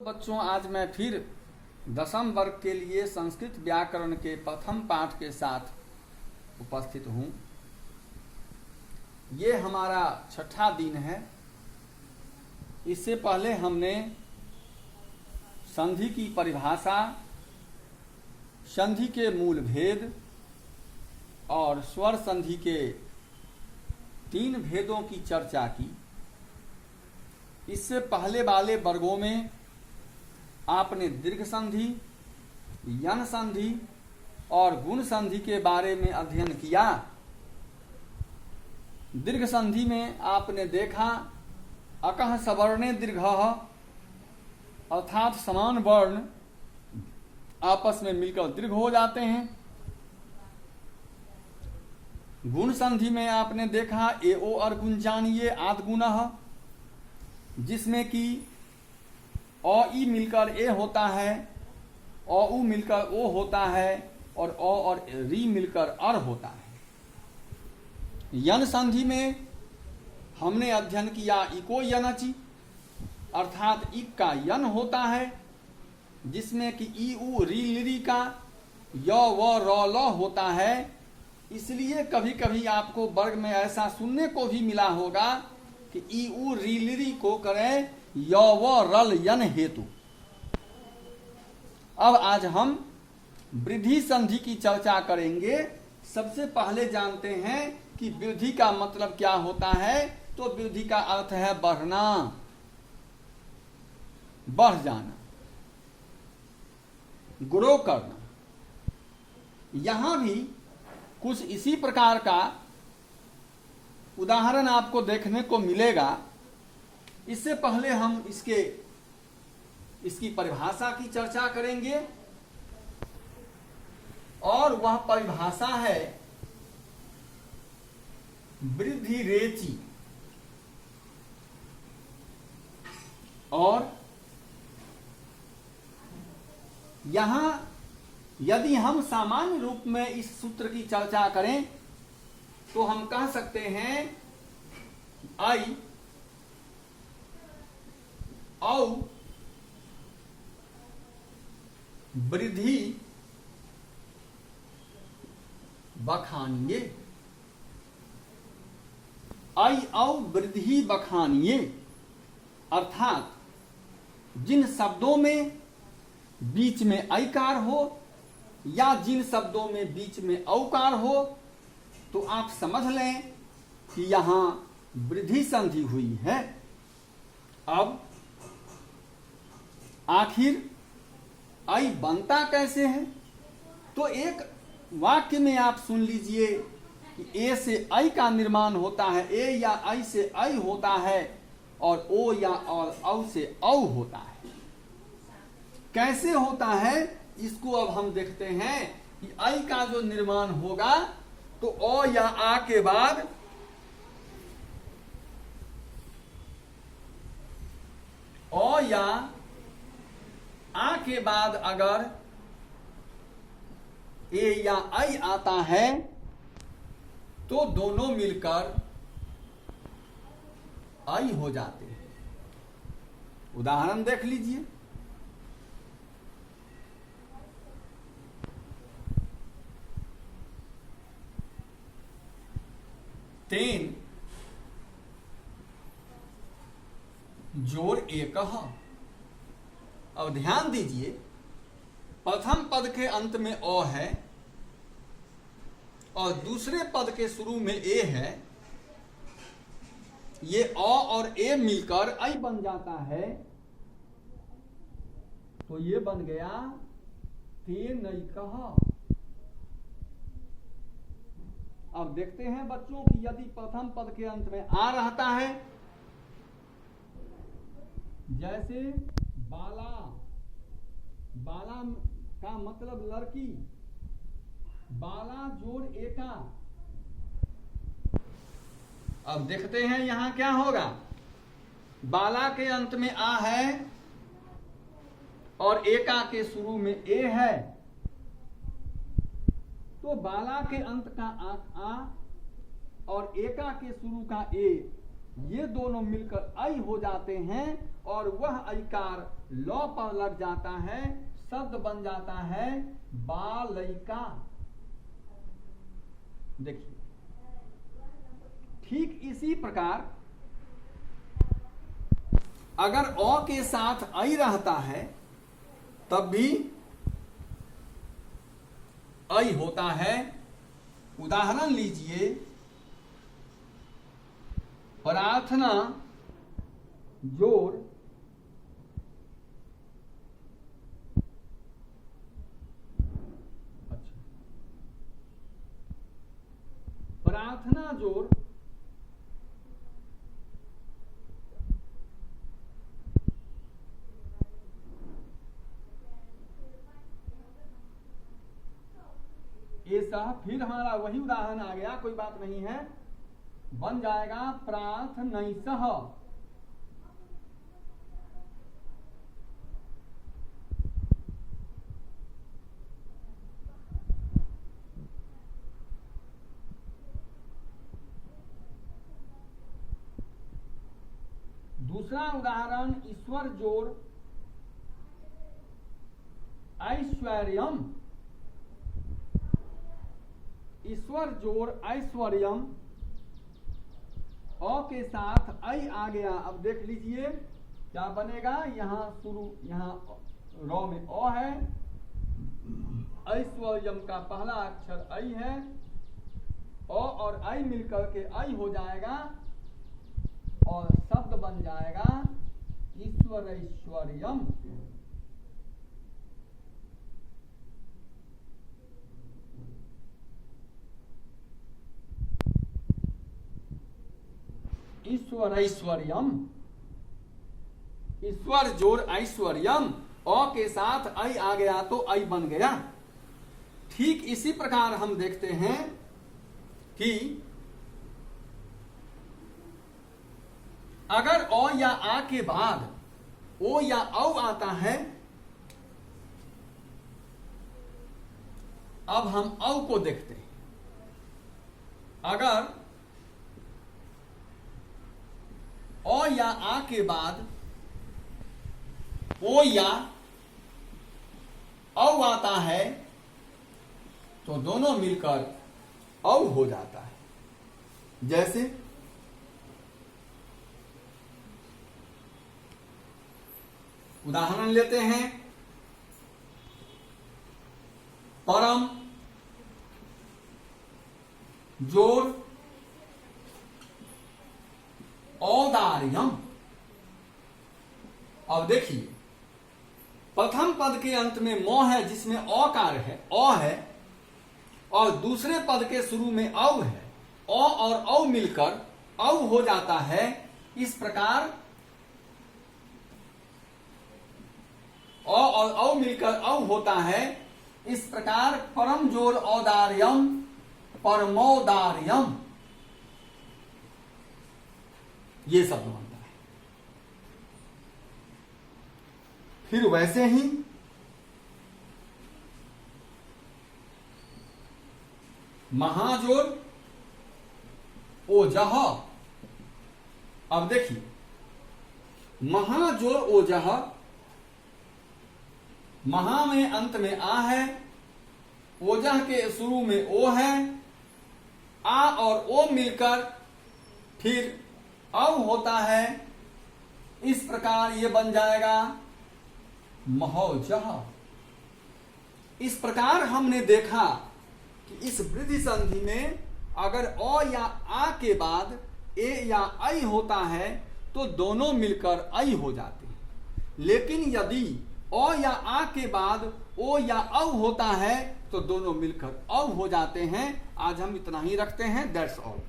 बच्चों, आज मैं फिर 10वीं वर्ग के लिए संस्कृत व्याकरण के प्रथम पाठ के साथ उपस्थित हूँ। ये हमारा छठा दिन है। इससे पहले हमने संधि की परिभाषा, संधि के मूल भेद और स्वर संधि के 3 भेदों की चर्चा की। इससे पहले वाले वर्गों में आपने दीर्घ संधि, यन संधि और गुण संधि के बारे में अध्ययन किया। दीर्घ संधि में आपने देखा अकः सवर्णे दीर्घः, अर्थात समान वर्ण आपस में मिलकर दीर्घ हो जाते हैं। गुण संधि में आपने देखा एओ और गुंजानिये आद गुणः, जिसमें कि अ ई मिलकर ए होता है, अ उ मिलकर ओ होता है और अ और री मिलकर अर होता है। यन संधि में हमने अध्ययन किया इको यनचि, अर्थात इक का यन होता है, जिसमें कि ई उ री लिरी का य व र ल होता है। इसलिए कभी कभी आपको वर्ग में ऐसा सुनने को भी मिला होगा कि ई उ री लिरी को करें य व रल यन हेतु। अब आज हम वृद्धि संधि की चर्चा करेंगे। सबसे पहले जानते हैं कि वृद्धि का मतलब क्या होता है। तो वृद्धि का अर्थ है बढ़ना, बढ़ जाना, ग्रो करना। यहां भी कुछ इसी प्रकार का उदाहरण आपको देखने को मिलेगा। इससे पहले हम इसकी परिभाषा की चर्चा करेंगे, और वह परिभाषा है वृद्धि रेचि। और यहां यदि हम सामान्य रूप में इस सूत्र की चर्चा करें तो हम कह सकते हैं आई औ वृद्धि बखानिये। आई औ वृद्धि बखानिये, अर्थात जिन शब्दों में बीच में ऐकार हो या जिन शब्दों में बीच में औकार हो, तो आप समझ लें कि यहां वृद्धि संधि हुई है। अब आखिर आई बनता कैसे है। तो एक वाक्य में आप सुन लीजिए कि ए से आई का निर्माण होता है, ए या आई से आई होता है, और ओ या और औ से औ होता है। कैसे होता है इसको अब हम देखते हैं कि आई का जो निर्माण होगा तो ओ या आ के बाद ओ या आ के बाद अगर ए या आई आता है तो दोनों मिलकर आई हो जाते हैं। उदाहरण देख लीजिए। तेन जोड़ एकह। अब ध्यान दीजिए, प्रथम पद के अंत में अ है और दूसरे पद के शुरू में ए है। ये अ और ए मिलकर आई बन जाता है, तो ये बन गया तेनैकः। अब देखते हैं बच्चों कि यदि प्रथम पद के अंत में आ रहता है, जैसे बाला, बाला का मतलब लड़की, बाला जोड़ एका। अब देखते हैं यहां क्या होगा। बाला के अंत में आ है और एका के शुरू में ए है, तो बाला के अंत का आ और एका के शुरू का ए ये दोनों मिलकर ऐ हो जाते हैं और वह ऐकार लौ पर लग जाता है, शब्द बन जाता है बालैका। देखिए ठीक इसी प्रकार अगर अ के साथ ऐ रहता है तब भी ऐ होता है। उदाहरण लीजिए, प्रार्थना जोड़ प्रार्थना जोड़ ऐसा, फिर हमारा वही उदाहरण आ गया, कोई बात नहीं है, बन जाएगा प्रार्थनैसः। दूसरा उदाहरण ईश्वर जोड़ ऐश्वर्यम। ईश्वर जोड़ ऐश्वर्यम, अ के साथ ऐ आ गया। अब देख लीजिए क्या बनेगा, यहां शुरू, यहां रॉ में अ है, ऐश्वर्यम का पहला अक्षर ऐ है, अ और ऐ मिलकर के ऐ हो जाएगा और शब्द बन जाएगा ईश्वरैश्वर्यम। ईश्वरैश्वर्यम, ईश्वर जोड़ ऐश्वर्यम, अ के साथ ऐ आ गया तो ऐ बन गया। ठीक इसी प्रकार हम देखते हैं कि अगर अ या आ के बाद ओ या औ आता है, अब हम औ को देखते हैं। अगर अ या आ के बाद ओ या औ आता है तो दोनों मिलकर औ हो जाता है। जैसे उदाहरण लेते हैं, परम जोड़ औदार्यम। अब देखिए प्रथम पद के अंत में म है जिसमें औकार है, अ है, और दूसरे पद के शुरू में औ है, अ और औ मिलकर औ हो जाता है। इस प्रकार अ और औ मिलकर औ होता है। इस प्रकार परम जोड़ औदार्यम, परमोदार्यम, ये शब्द बनता है। फिर वैसे ही महाजोड़ ओजह। अब देखिए महाजोड़ ओजह, महा में अंत में आ है, ओजह के शुरू में ओ है, आ और ओ मिलकर फिर औ होता है। इस प्रकार ये बन जाएगा महोजह। इस प्रकार हमने देखा कि इस वृद्धि संधि में अगर अ या आ के बाद ए या ऐ होता है तो दोनों मिलकर ऐ हो जाते हैं। लेकिन यदि अ या आ के बाद ओ या औ होता है तो दोनों मिलकर औ हो जाते हैं। आज हम इतना ही रखते हैं। That's all.